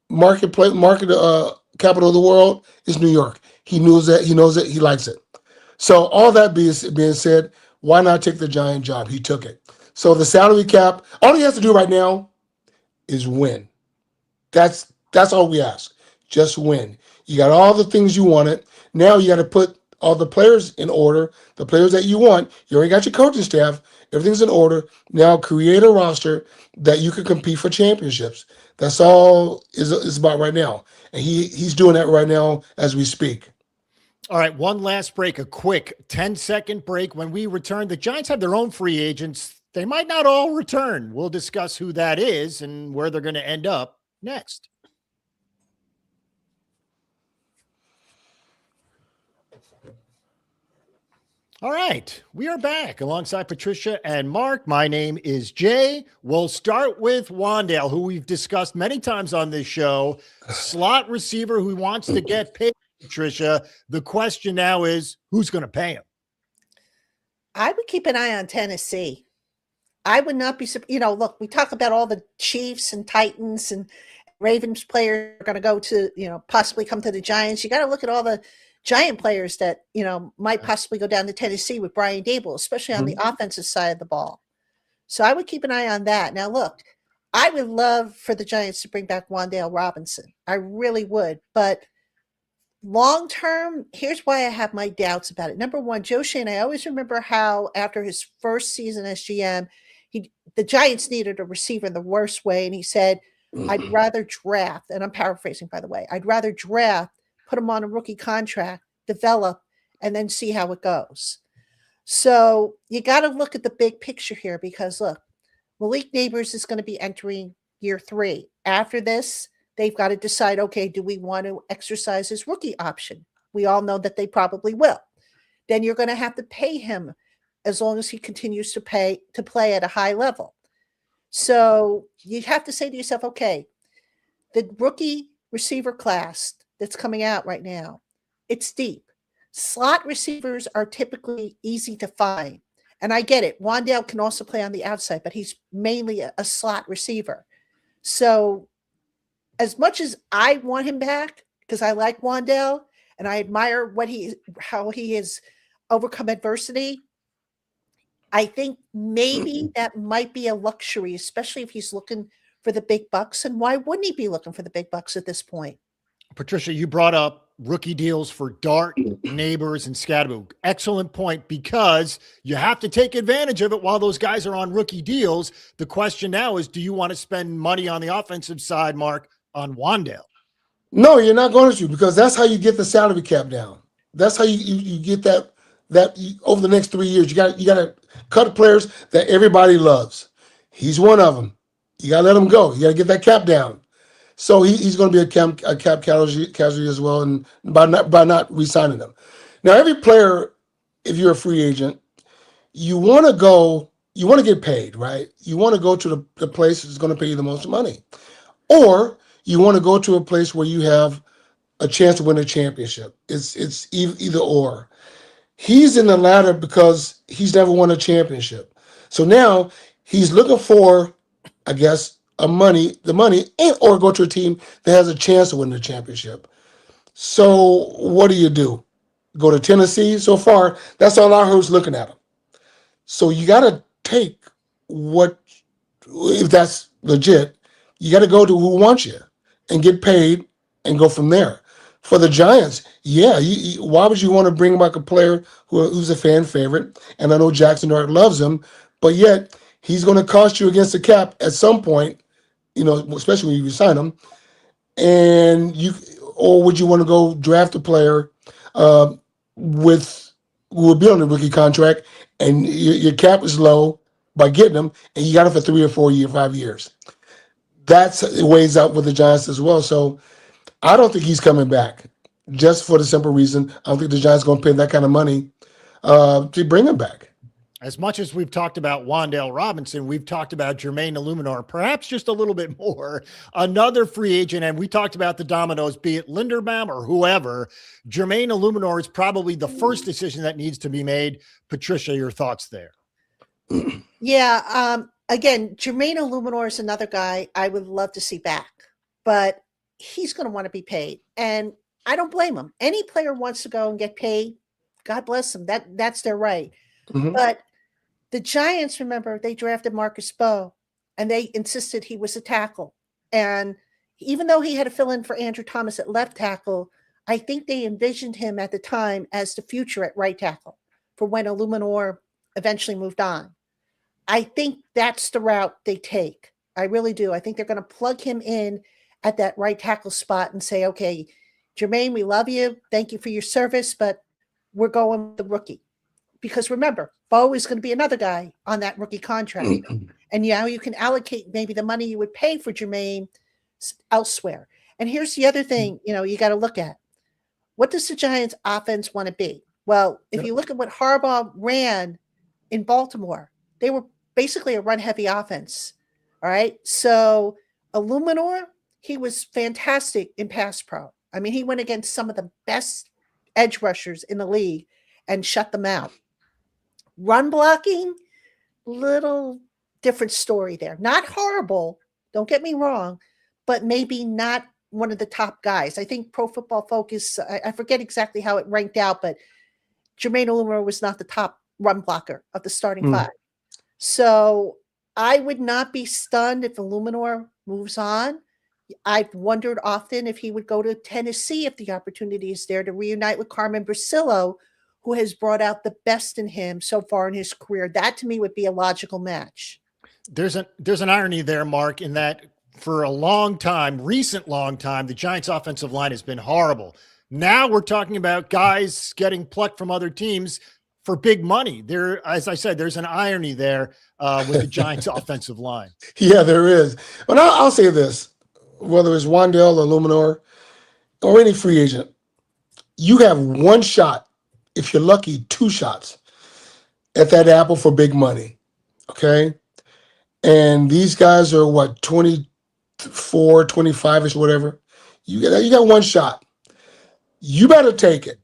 market capital of the world is New York. He knows that. He knows it. He likes it. So all that being said, why not take the Giant job? He took it. So the salary cap, all he has to do right now is win. That's all we ask. Just win. You got all the things you wanted. Now you got to put all the players in order, the players that you want. You already got your coaching staff. Everything's in order. Now create a roster that you can compete for championships. That's all is about right now. And he's doing that right now as we speak. All right, one last break, a quick 10-second break. When we return, the Giants have their own free agents. They might not all return. We'll discuss who that is and where they're going to end up next. All right, we are back alongside Patricia and Mark. My name is Jay. We'll start with Wandale, who we've discussed many times on this show. Slot receiver who wants to get paid, Patricia. The question now is, who's going to pay him? I would keep an eye on Tennessee. I would not be, look, we talk about all the Chiefs and Titans and Ravens players are going to go to, possibly come to the Giants. You got to look at all the Giant players that, might possibly go down to Tennessee with Brian Dable, especially on the offensive side of the ball. So I would keep an eye on that. Now, look, I would love for the Giants to bring back Wandale Robinson. I really would. But long term, here's why I have my doubts about it. Number one, Joe Shane, I always remember how after his first season as GM, the Giants needed a receiver in the worst way. And he said, I'd rather draft, and I'm paraphrasing, by the way, I'd rather draft, put him on a rookie contract, develop, and then see how it goes. So you got to look at the big picture here because, look, Malik Neighbors is going to be entering year 3. After this, they've got to decide, okay, do we want to exercise his rookie option? We all know that they probably will. Then you're going to have to pay him as long as he continues to play at a high level. So you have to say to yourself, okay, the rookie receiver class that's coming out right now, it's deep. Slot receivers are typically easy to find. And I get it. Wandale can also play on the outside, but he's mainly a slot receiver. So as much as I want him back, because I like Wandale and I admire how he has overcome adversity, I think maybe that might be a luxury, especially if he's looking for the big bucks. And why wouldn't he be looking for the big bucks at this point? Patricia, you brought up rookie deals for Dart, Neighbors, and Scadaboo. Excellent point, because you have to take advantage of it while those guys are on rookie deals. The question now is, do you want to spend money on the offensive side, Mark, on Wandale? No, you're not going to, because that's how you get the salary cap down. That's how you get that over the next 3 years. You got to cut players that everybody loves. He's one of them. You got to let him go. You got to get that cap down. So he's going to be a cap casualty as well, and by not re-signing him. Now, every player, if you're a free agent, you want to get paid, right? You want to go to the place that's going to pay you the most money, or you want to go to a place where you have a chance to win a championship. It's either or. He's in the latter because he's never won a championship. So now he's looking for, I guess, the money, or go to a team that has a chance to win the championship. So what do? Go to Tennessee? So far, that's all I heard is looking at him. So you got to take if that's legit, you got to go to who wants you and get paid and go from there. For the Giants, why would you want to bring back a player who's a fan favorite? And I know Jackson Dart loves him, but yet he's going to cost you against the cap at some point, especially when you resign him. Or would you want to go draft a player who will be on a rookie contract, and your cap is low by getting him, and you got him for 3 or 4 years, 5 years? It weighs out with the Giants as well. So I don't think he's coming back, just for the simple reason I don't think the Giants are going to pay that kind of money to bring him back. As much as we've talked about Wandale Robinson, we've talked about Germain Ifedi, perhaps just a little bit more, another free agent, and we talked about the dominoes, be it Linderbaum or whoever. Germain Ifedi is probably the first decision that needs to be made. Patricia, your thoughts there? Yeah. Again, Germain Ifedi is another guy I would love to see back, but he's going to want to be paid. And I don't blame him. Any player wants to go and get paid. God bless them. That's their right. Mm-hmm. But the Giants, remember, they drafted Marcus Bowe, and they insisted he was a tackle. And even though he had to fill in for Andrew Thomas at left tackle, I think they envisioned him at the time as the future at right tackle for when Ifedi eventually moved on. I think that's the route they take. I really do. I think they're going to plug him in at that right tackle spot and say, okay, Germain, we love you. Thank you for your service, but we're going with the rookie. Because remember, Bowe is going to be another guy on that rookie contract. And now you can allocate maybe the money you would pay for Germain elsewhere. And here's the other thing, you got to look at. What does the Giants offense want to be? Well, if Yep. you look at what Harbaugh ran in Baltimore, they were basically a run-heavy offense. All right. So Illuminor, he was fantastic in pass pro. I mean, he went against some of the best edge rushers in the league and shut them out. Run blocking, little different story there. Not horrible, don't get me wrong, but maybe not one of the top guys. I think Pro Football Focus, I forget exactly how it ranked out, but Germain Ifedi was not the top run blocker of the starting five. So I would not be stunned if Illuminor moves on. I've wondered often if he would go to Tennessee if the opportunity is there to reunite with Carmen Brasillo, who has brought out the best in him so far in his career. That to me would be a logical match. There's an irony there, Mark, in that for a long time, the Giants offensive line has been horrible. Now we're talking about guys getting plucked from other teams for big money. There, as I said, there's an irony there with the Giants offensive line. Yeah, there is. But I'll say this, whether it's Wandale or Luminor or any free agent, you have one shot, if you're lucky, two shots at that apple for big money, okay? And these guys are, what, 24, 25-ish, whatever. You got one shot. You better take it,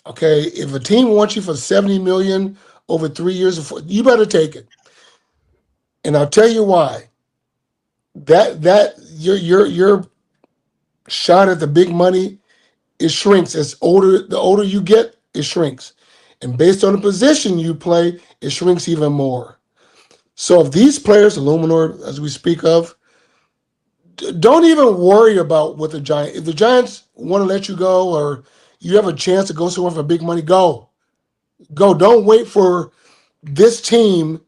okay? If a team wants you for $70 million over 3 years, you better take it. And I'll tell you why. That your shot at the big money, it shrinks. The older you get, it shrinks. And based on the position you play, it shrinks even more. So if these players, Illuminor, as we speak of, don't even worry about what the Giants, if the Giants want to let you go or you have a chance to go somewhere for big money, go. Go. Don't wait for this team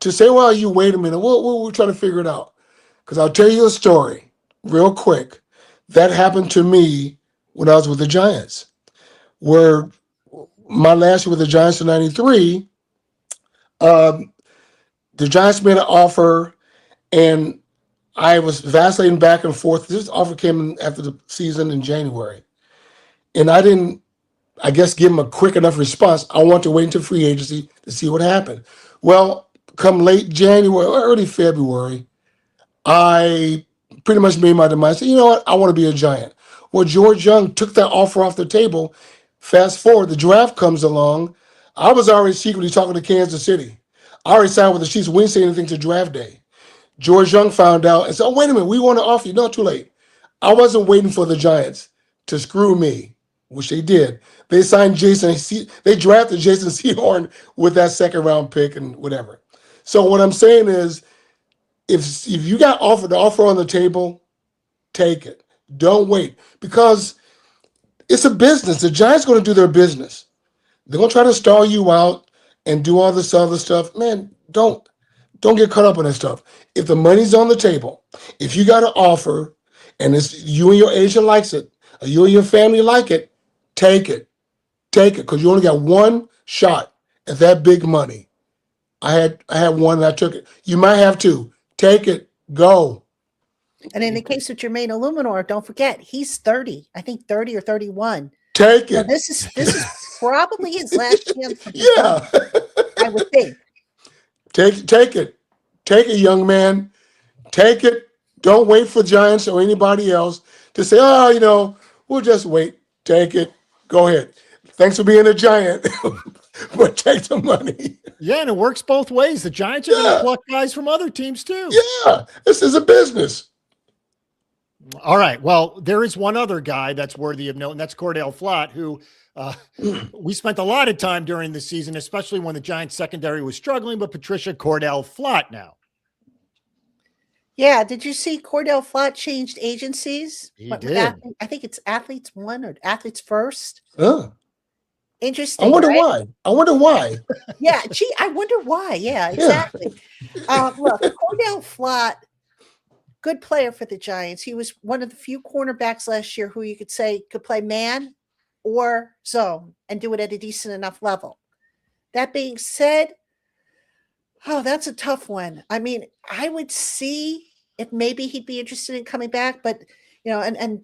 to say, well, you wait a minute. We'll try to figure it out. Because I'll tell you a story real quick. That happened to me when I was with the Giants, where my last year with the Giants in '93, the Giants made an offer, and I was vacillating back and forth. This offer came in after the season in January, and I didn't, I guess, give them a quick enough response. I want to wait until free agency to see what happened. Well, come late January or early February, I pretty much made my demise. I said, you know what? I want to be a Giant. Well, George Young took that offer off the table. Fast forward, the draft comes along. I was already secretly talking to Kansas City. I already signed with the Chiefs. We didn't say anything to draft day. George Young found out and said, oh, wait a minute. We want to offer you. No, too late. I wasn't waiting for the Giants to screw me, which they did. They signed they drafted Jason Sehorn with that second round pick and whatever. So what I'm saying is, if you got the offer on the table, take it. Don't wait, because it's a business. The Giants are going to do their business. They're going to try to stall you out and do all this other stuff. Man, don't get caught up in that stuff. If the money's on the table, if you got an offer and it's you and your agent likes it, or you and your family like it, take it. Take it, because you only got one shot at that big money. I had one and I took it. You might have two. Take it. Go. And in the case of Germain Illuminor, don't forget, he's 30. I think 30 or 31. Take So it. this is probably his last chance. Yeah. I would think. Take it. Take it, young man. Take it. Don't wait for Giants or anybody else to say, oh, we'll just wait. Take it. Go ahead. Thanks for being a Giant. But take the money. Yeah, and it works both ways. The Giants are going to pluck guys from other teams too. Yeah, this is a business. All right. Well, there is one other guy that's worthy of note, and that's Cordale Flott, who we spent a lot of time during the season, especially when the Giants secondary was struggling, but Patricia, Cordale Flott now. Yeah. Did you see Cordale Flott changed agencies? He did. I think it's Athletes One or Athletes First. Interesting. I wonder right? why. Yeah. Gee, I wonder why. Yeah, exactly. Look, Cordale Flott, good player for the Giants. He was one of the few cornerbacks last year who you could say could play man or zone and do it at a decent enough level. That being said, that's a tough one. I mean, I would see if maybe he'd be interested in coming back, but and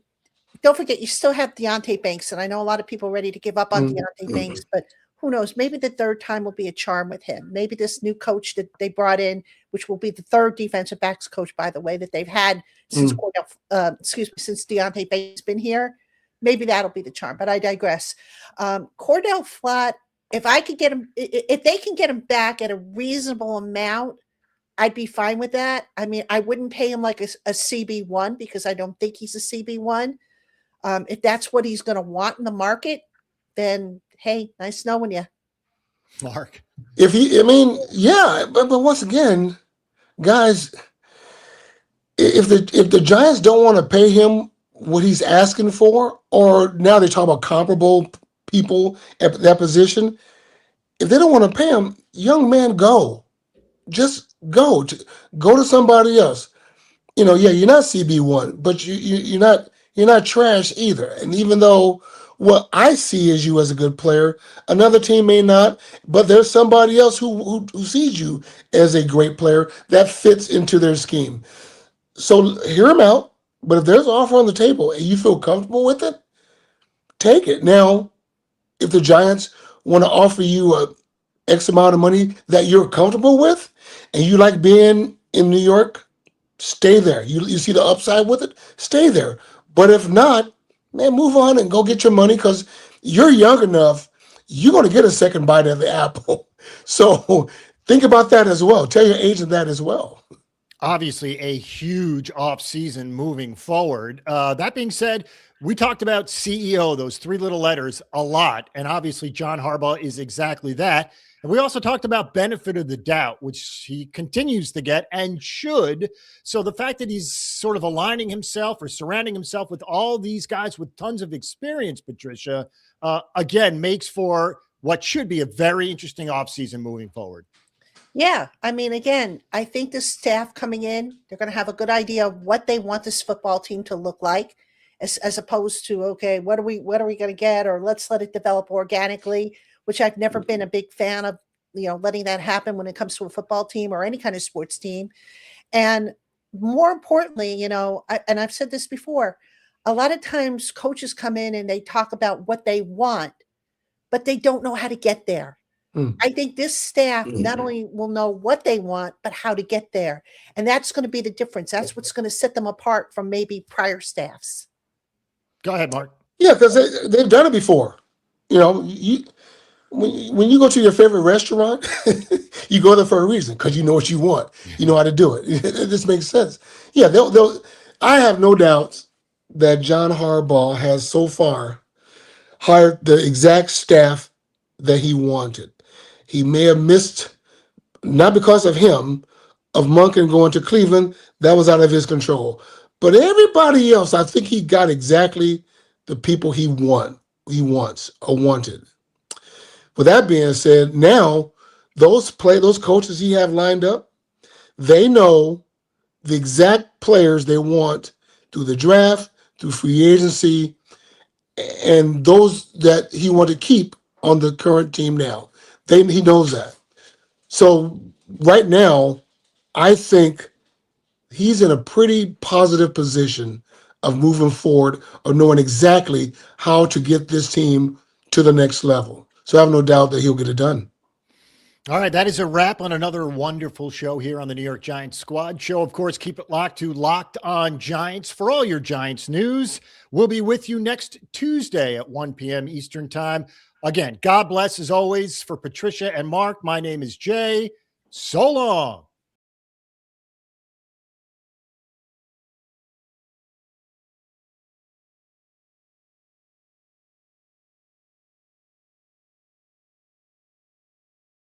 don't forget, you still have Deontay Banks, and I know a lot of people are ready to give up on Deontay Banks, but who knows? Maybe the third time will be a charm with him. Maybe this new coach that they brought in, which will be the third defensive backs coach, by the way, that they've had since since Deontay Banks has been here. Maybe that'll be the charm, but I digress. Cordale Flott, if they can get him back at a reasonable amount, I'd be fine with that. I mean, I wouldn't pay him like a CB1 because I don't think he's a CB1. If that's what he's going to want in the market, then hey, nice knowing you, Mark. But once again, guys, if the Giants don't want to pay him what he's asking for, or now they talk about comparable people at that position, if they don't want to pay him, young man, go. Just go to somebody else. You're not CB1, but you're not trash either. And even though what I see as you as a good player, another team may not, but there's somebody else who sees you as a great player that fits into their scheme. So hear him out. But if there's an offer on the table and you feel comfortable with it, take it. Now, if the Giants want to offer you a X amount of money that you're comfortable with and you like being in New York, stay there. You see the upside with it, stay there. But if not, man, move on and go get your money because you're young enough, you're going to get a second bite of the apple. So think about that as well. Tell your agent that as well. Obviously a huge offseason moving forward. That being said, we talked about CEO, those three little letters, a lot. And obviously John Harbaugh is exactly that. And we also talked about benefit of the doubt, which he continues to get and should. So the fact that he's sort of aligning himself or surrounding himself with all these guys with tons of experience, Patricia, again, makes for what should be a very interesting offseason moving forward. Yeah. I mean, again, I think the staff coming in, they're going to have a good idea of what they want this football team to look like, as opposed to, okay, what are we going to get? Or let's let it develop organically, which I've never been a big fan of, letting that happen when it comes to a football team or any kind of sports team. And more importantly, and I've said this before, a lot of times coaches come in and they talk about what they want, but they don't know how to get there. I think this staff not only will know what they want, but how to get there. And that's going to be the difference. That's what's going to set them apart from maybe prior staffs. Go ahead, Mark. Yeah, because they've done it before. When you go to your favorite restaurant, you go there for a reason because you know what you want. You know how to do it. This makes sense. Yeah, I have no doubts that John Harbaugh has so far hired the exact staff that he wanted. He may have missed, not because of him, of Monken going to Cleveland. That was out of his control. But everybody else, I think he got exactly the people he wants or wanted. With that being said, now those coaches he have lined up, they know the exact players they want through the draft, through free agency, and those that he want to keep on the current team now. He knows that. So right now, I think he's in a pretty positive position of moving forward or knowing exactly how to get this team to the next level. So I have no doubt that he'll get it done. All right, that is a wrap on another wonderful show here on the New York Giants Squad Show. Of course, keep it locked to Locked On Giants for all your Giants news. We'll be with you next Tuesday at 1 p.m. Eastern Time. Again, God bless as always. For Patricia and Mark, my name is Jay. So long.